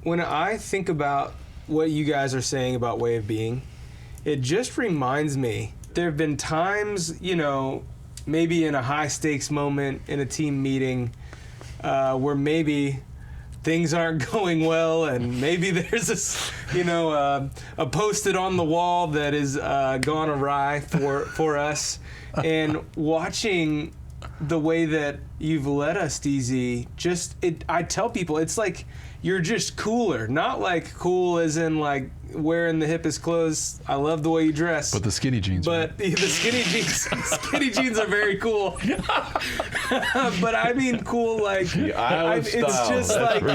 when I think about what you guys are saying about way of being, it just reminds me there have been times, maybe in a high stakes moment in a team meeting where maybe things aren't going well, and maybe there's a post-it on the wall that is gone awry for us. And watching the way that you've led us, DZ, I tell people it's like you're just cooler, not like cool as in like wearing the hippest clothes. I love the way you dress. But the skinny jeans. But the skinny jeans are very cool. But I mean cool like it's just That's like, bro.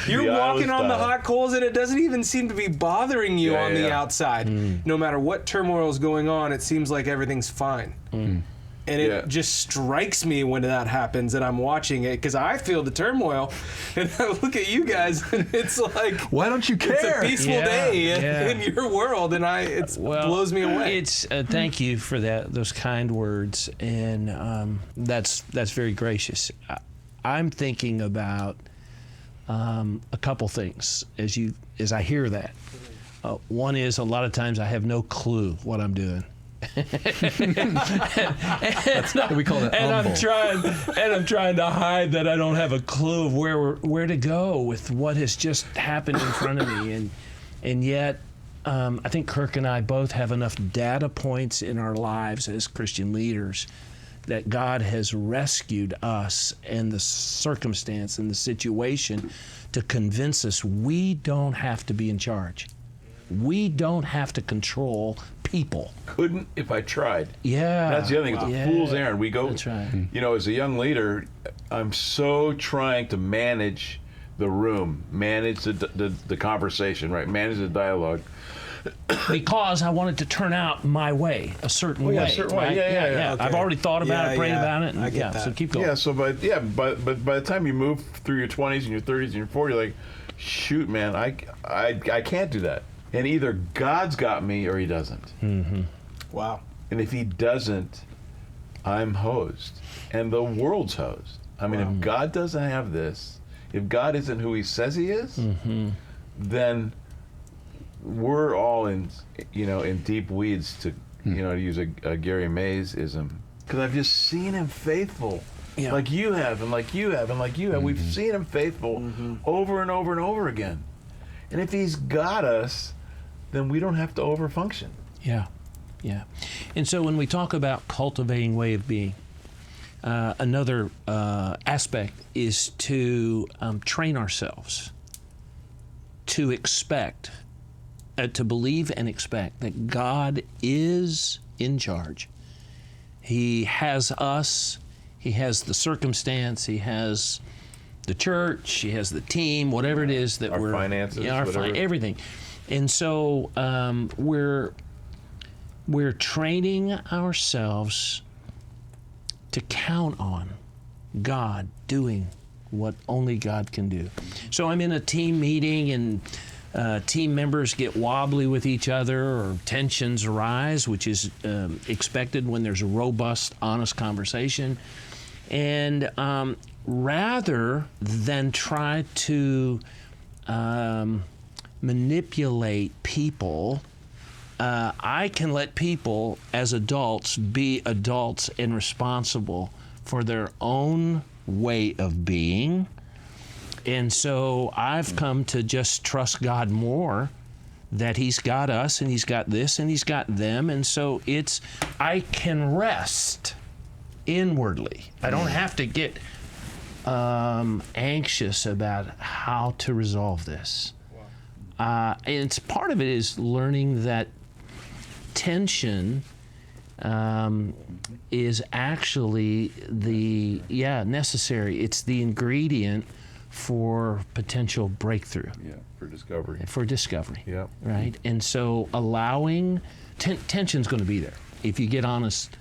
you're The walking Iowa on the style. hot coals and it doesn't even seem to be bothering you on the outside. No matter what turmoil is going on, it seems like everything's fine. And it just strikes me when that happens and I'm watching it, because I feel the turmoil and I look at you guys and it's like, why don't you care? it's a peaceful day in your world, and it blows me away. It's thank you for those kind words, and that's very gracious. I'm thinking about a couple things as I hear that. One is, a lot of times I have no clue what I'm doing. We call that humble. I'm trying to hide that I don't have a clue of where to go with what has just happened in front of me, and yet I think Kirk and I both have enough data points in our lives as Christian leaders that God has rescued us and the circumstance and the situation to convince us we don't have to be in charge. We don't have to control people. Couldn't if I tried. Yeah. That's the other thing. It's a fool's errand. We go, That's right. As a young leader, I'm so trying to manage the room, manage the conversation, right? Manage the dialogue. Because I want it to turn out my way, a certain way. A certain way. Right? Yeah. Okay. I've already thought about it, prayed about it. I get that. So keep going. Yeah. But by the time you move through your 20s and your 30s and your 40s, you're like, shoot, man, I can't do that. And either God's got me or he doesn't. Mm-hmm. Wow. And if he doesn't, I'm hosed. And the world's hosed. I mean, if God doesn't have this, if God isn't who he says he is, then we're all in deep weeds, to use a Gary Mays-ism. Because I've just seen him faithful. Yeah. Like you have, and like you have, and like you have. We've seen him faithful over and over and over again. And if he's got us, then we don't have to overfunction. Yeah. And so when we talk about cultivating way of being, another aspect is to train ourselves to expect, to believe and expect that God is in charge. He has us, he has the circumstance, he has the church, he has the team, whatever it is that our finances, whatever. Everything. And so we're training ourselves to count on God doing what only God can do. So I'm in a team meeting and team members get wobbly with each other, or tensions arise, which is expected when there's a robust, honest conversation. And rather than try to manipulate people, I can let people as adults be adults and responsible for their own way of being. And so I've come to just trust God more, that he's got us and he's got this and he's got them. And so I can rest inwardly. I don't have to get anxious about how to resolve this. And it's part of it is learning that tension is actually necessary. It's the ingredient for potential breakthrough. Yeah, for discovery. For discovery. Yeah. Right? And so allowing tension's going to be there. If you get honest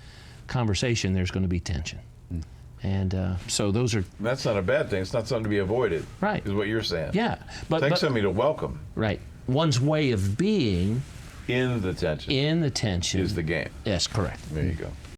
conversation, there's going to be tension. And so those are... That's not a bad thing. It's not something to be avoided. Right. Is what you're saying. Yeah. But something to welcome. Right. One's way of being in the tension is the game. Yes, correct. There you go.